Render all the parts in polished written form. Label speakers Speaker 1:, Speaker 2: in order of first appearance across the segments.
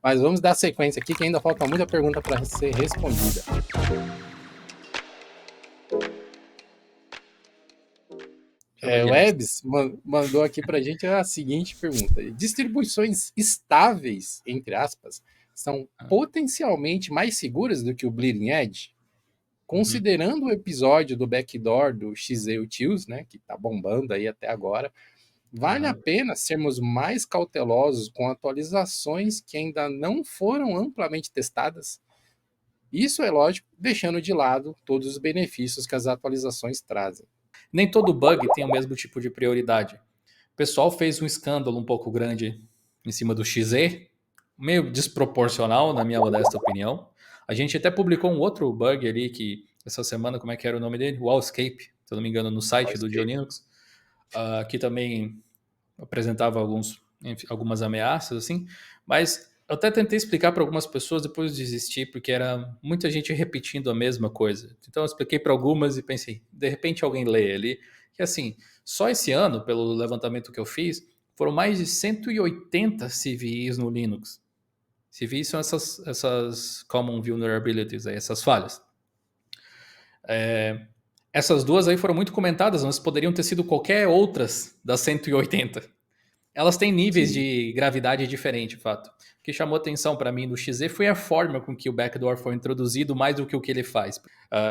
Speaker 1: Mas vamos dar sequência aqui, que ainda falta muita pergunta para ser respondida. O Ebs mandou aqui para a gente a seguinte pergunta: distribuições estáveis, entre aspas, são potencialmente mais seguras do que o Bleeding Edge? Considerando o episódio do backdoor do XZ-Utils, né, que tá bombando aí até agora, vale a pena sermos mais cautelosos com atualizações que ainda não foram amplamente testadas? Isso é lógico, deixando de lado todos os benefícios que as atualizações trazem.
Speaker 2: Nem todo bug tem o mesmo tipo de prioridade. O pessoal fez um escândalo um pouco grande em cima do XZ, meio desproporcional, na minha modesta opinião. A gente até publicou um outro bug ali que essa semana, como é que era o nome dele? Wallscape, se eu não me engano, no site do GeoLinux, que também apresentava algumas ameaças, assim, mas eu até tentei explicar para algumas pessoas, depois desisti, porque era muita gente repetindo a mesma coisa. Então eu expliquei para algumas e pensei, de repente alguém lê ali, que assim, só esse ano, pelo levantamento que eu fiz, foram mais de 180 CVEs no Linux. CVEs são essas Common Vulnerabilities, aí, essas falhas. Essas duas aí foram muito comentadas, mas poderiam ter sido qualquer outras das 180. Elas têm níveis de gravidade diferentes, de fato. O que chamou atenção para mim no XZ foi a forma com que o backdoor foi introduzido, mais do que o que ele faz.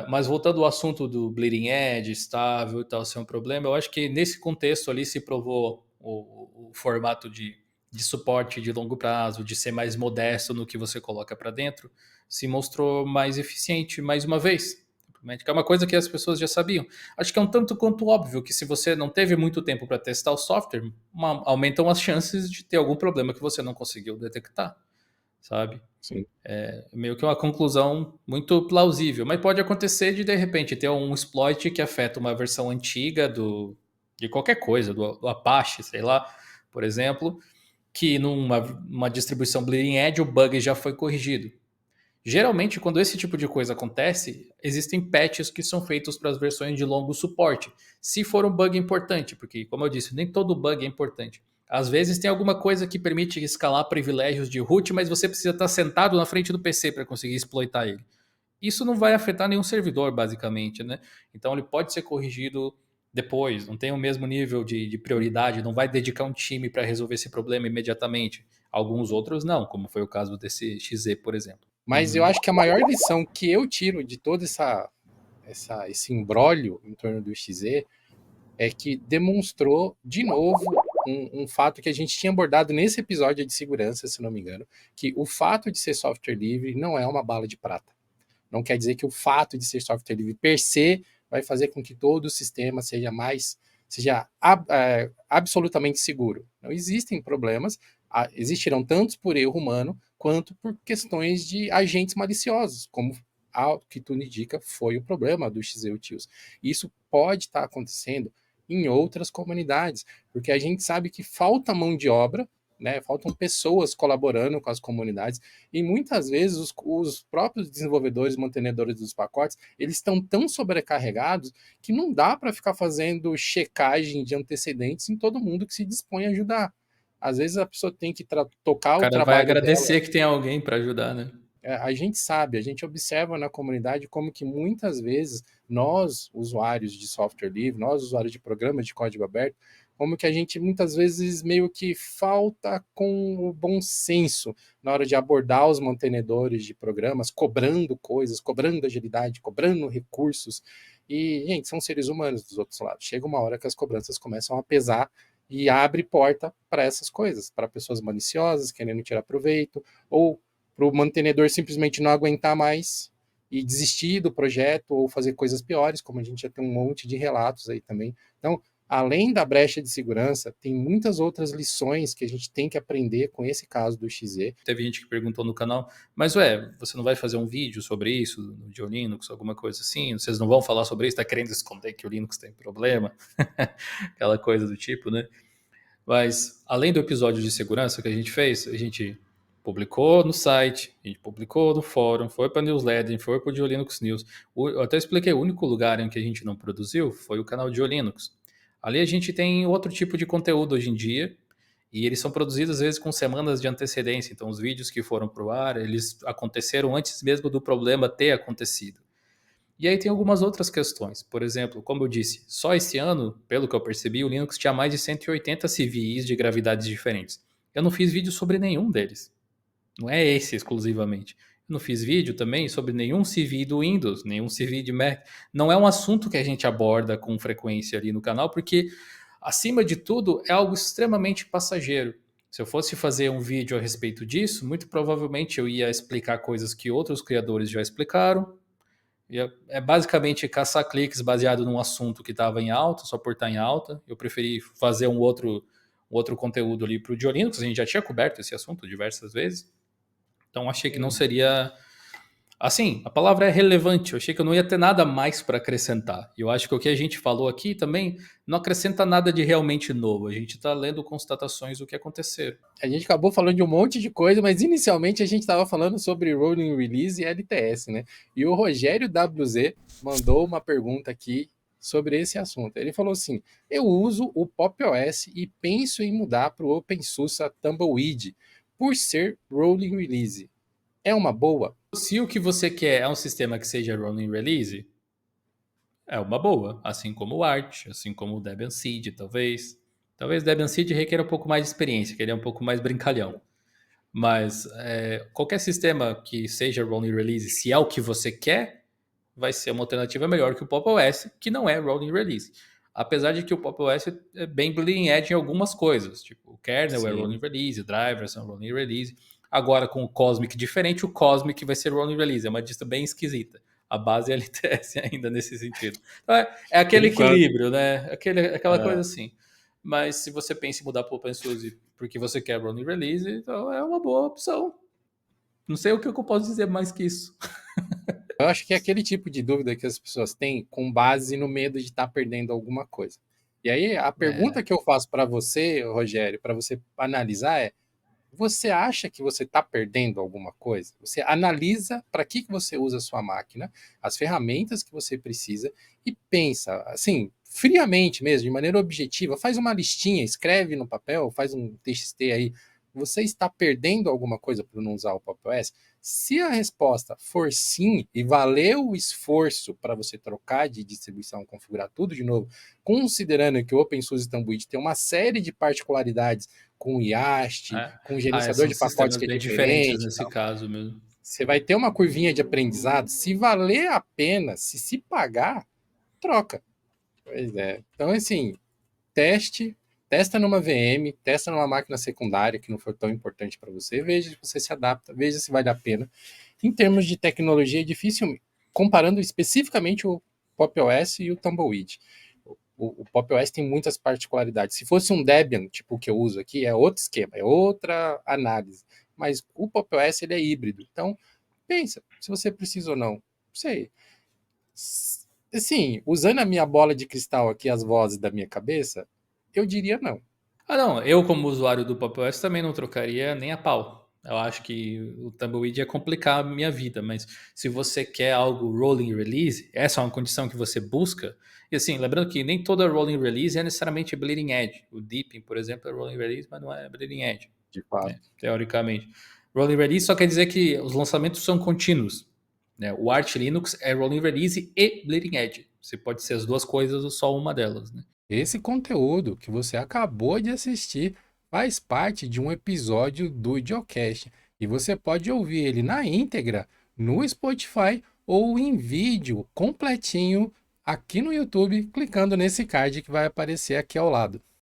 Speaker 2: Mas voltando ao assunto do Bleeding Edge, estável e tal, ser um problema, eu acho que nesse contexto ali se provou o formato de suporte de longo prazo, de ser mais modesto no que você coloca para dentro, se mostrou mais eficiente mais uma vez. Que é uma coisa que as pessoas já sabiam. Acho que é um tanto quanto óbvio que se você não teve muito tempo para testar o software, aumentam as chances de ter algum problema que você não conseguiu detectar, sabe?
Speaker 1: Sim.
Speaker 2: É meio que uma conclusão muito plausível, mas pode acontecer de repente ter um exploit que afeta uma versão antiga de qualquer coisa, do Apache, sei lá, por exemplo, que numa distribuição Bleeding Edge o bug já foi corrigido. Geralmente, quando esse tipo de coisa acontece, existem patches que são feitos para as versões de longo suporte, se for um bug importante, porque, como eu disse, nem todo bug é importante. Às vezes tem alguma coisa que permite escalar privilégios de root, mas você precisa estar sentado na frente do PC para conseguir exploitar ele. Isso não vai afetar nenhum servidor, basicamente, né? Então ele pode ser corrigido depois, não tem o mesmo nível de prioridade, não vai dedicar um time para resolver esse problema imediatamente. Alguns outros não, como foi o caso desse XZ, por exemplo.
Speaker 1: Mas eu acho que a maior lição que eu tiro de todo esse imbróglio em torno do XZ é que demonstrou de novo um fato que a gente tinha abordado nesse episódio de segurança, se não me engano, que o fato de ser software livre não é uma bala de prata. Não quer dizer que o fato de ser software livre per se vai fazer com que todo o sistema seja absolutamente seguro. Não existem problemas, existirão tantos por erro humano quanto por questões de agentes maliciosos, como ao que tu indica foi o problema do XEUTILS. Isso pode estar acontecendo em outras comunidades, porque a gente sabe que falta mão de obra, né? Faltam pessoas colaborando com as comunidades e muitas vezes os próprios desenvolvedores, mantenedores dos pacotes, eles estão tão sobrecarregados que não dá para ficar fazendo checagem de antecedentes em todo mundo que se dispõe a ajudar. Às vezes a pessoa tem que tocar
Speaker 2: O
Speaker 1: o
Speaker 2: cara vai
Speaker 1: trabalho
Speaker 2: agradecer
Speaker 1: dela.
Speaker 2: que tem alguém para ajudar, né?
Speaker 1: A gente sabe, a gente observa na comunidade como que muitas vezes nós, usuários de software livre, nós, usuários de programas de código aberto, como que a gente muitas vezes meio que falta com o bom senso na hora de abordar os mantenedores de programas, cobrando coisas, cobrando agilidade, cobrando recursos. E, gente, são seres humanos dos outros lados. Chega uma hora que as cobranças começam a pesar e abre porta para essas coisas, para pessoas maliciosas querendo tirar proveito, ou para o mantenedor simplesmente não aguentar mais e desistir do projeto ou fazer coisas piores, como a gente já tem um monte de relatos aí também. Então, além da brecha de segurança, tem muitas outras lições que a gente tem que aprender com esse caso do XZ.
Speaker 2: Teve gente que perguntou no canal, mas você não vai fazer um vídeo sobre isso no GeoLinux, alguma coisa assim? Vocês não vão falar sobre isso? Está querendo esconder que o Linux tem problema? Aquela coisa do tipo, né? Mas, além do episódio de segurança que a gente fez, a gente publicou no site, a gente publicou no fórum, foi para newsletter, foi para o GeoLinux News. Eu até expliquei, o único lugar em que a gente não produziu foi o canal GeoLinux. Ali a gente tem outro tipo de conteúdo hoje em dia, E eles são produzidos, às vezes, com semanas de antecedência. Então, os vídeos que foram para o ar, eles aconteceram antes mesmo do problema ter acontecido. E aí tem algumas outras questões. Por exemplo, como eu disse, só esse ano, pelo que eu percebi, o Linux tinha mais de 180 CVEs de gravidades diferentes. Eu não fiz vídeo sobre nenhum deles. Não é esse exclusivamente. Eu não fiz vídeo também sobre nenhum CV do Windows, nenhum CV de Mac. Não é um assunto que a gente aborda com frequência ali no canal, porque, acima de tudo, é algo extremamente passageiro. Se eu fosse fazer um vídeo a respeito disso, muito provavelmente eu ia explicar coisas que outros criadores já explicaram. É basicamente caçar cliques baseado num assunto que estava em alta, só por estar em alta. Eu preferi fazer um outro conteúdo ali para o Linux, a gente já tinha coberto esse assunto diversas vezes. Então achei que não seria. Assim, a palavra é relevante. Eu achei que eu não ia ter nada mais para acrescentar. E eu acho que o que a gente falou aqui também não acrescenta nada de realmente novo. A gente está lendo constatações do que aconteceram.
Speaker 1: A gente acabou falando de um monte de coisa, mas inicialmente a gente estava falando sobre Rolling Release e LTS, né? E o Rogério WZ mandou uma pergunta aqui sobre esse assunto. Ele falou assim: eu uso o Pop! OS e penso em mudar para o OpenSUSE Tumbleweed por ser Rolling Release. É uma boa?
Speaker 2: Se o que você quer é um sistema que seja rolling release, é uma boa. Assim como o Arch, assim como o Debian Seed, talvez. Talvez o Debian Seed requer um pouco mais de experiência, que ele é um pouco mais brincalhão. Mas qualquer sistema que seja rolling release, se é o que você quer, vai ser uma alternativa melhor que o Pop! OS, que não é rolling release. Apesar de que o Pop! OS é bem bleeding edge em algumas coisas, tipo o kernel é rolling release, drivers são rolling release. Agora com o Cosmic diferente, o Cosmic vai ser rolling release, é uma distro bem esquisita. A base é LTS ainda nesse sentido. Então é aquele equilíbrio, né? Aquela coisa assim. Mas se você pensa em mudar para o OpenSUSE porque você quer rolling release, então é uma boa opção. Não sei o que eu posso dizer mais que isso.
Speaker 1: Eu acho que é aquele tipo de dúvida que as pessoas têm com base no medo de estar perdendo alguma coisa. E aí a pergunta que eu faço para você, Rogério, para você analisar é: você acha que você está perdendo alguma coisa? Você analisa para que você usa a sua máquina, as ferramentas que você precisa e pensa, assim, friamente mesmo, de maneira objetiva, faz uma listinha, escreve no papel, faz um TXT aí. Você está perdendo alguma coisa por não usar o Pop! OS? Se a resposta for sim e valeu o esforço para você trocar de distribuição, configurar tudo de novo, considerando que o OpenSUSE Tumbleweed tem uma série de particularidades com IAST, com gerenciador
Speaker 2: São
Speaker 1: de pacotes
Speaker 2: sistemas
Speaker 1: que é
Speaker 2: bem diferentes
Speaker 1: diferente e
Speaker 2: nesse
Speaker 1: tal,
Speaker 2: caso mesmo.
Speaker 1: você vai ter uma curvinha de aprendizado. Se valer a pena, se pagar, troca. Pois é. Então, assim, testa numa VM, testa numa máquina secundária que não for tão importante para você, veja se você se adapta, veja se vale a pena. Em termos de tecnologia, é difícil, comparando especificamente o Pop! OS e o Tumbleweed. O Pop! OS tem muitas particularidades. Se fosse um Debian, tipo o que eu uso aqui, é outro esquema, é outra análise. Mas o Pop! OS ele é híbrido. Então, pensa se você precisa ou não. Não sei. Assim, usando a minha bola de cristal aqui, as vozes da minha cabeça, eu diria não.
Speaker 2: Não, eu como usuário do Pop! OS também não trocaria nem a pau. Eu acho que o Tumbleweed ia complicar a minha vida, mas se você quer algo rolling release, essa é uma condição que você busca. E assim, lembrando que nem toda rolling release é necessariamente bleeding edge. O Deepin, por exemplo, é rolling release, mas não é bleeding edge,
Speaker 1: De fato.
Speaker 2: teoricamente. Rolling release só quer dizer que os lançamentos são contínuos. Né? O Arch Linux é rolling release e bleeding edge. Você pode ser as duas coisas ou só uma delas, né?
Speaker 1: Esse conteúdo que você acabou de assistir faz parte de um episódio do Idiocast e você pode ouvir ele na íntegra no Spotify ou em vídeo completinho aqui no YouTube, clicando nesse card que vai aparecer aqui ao lado.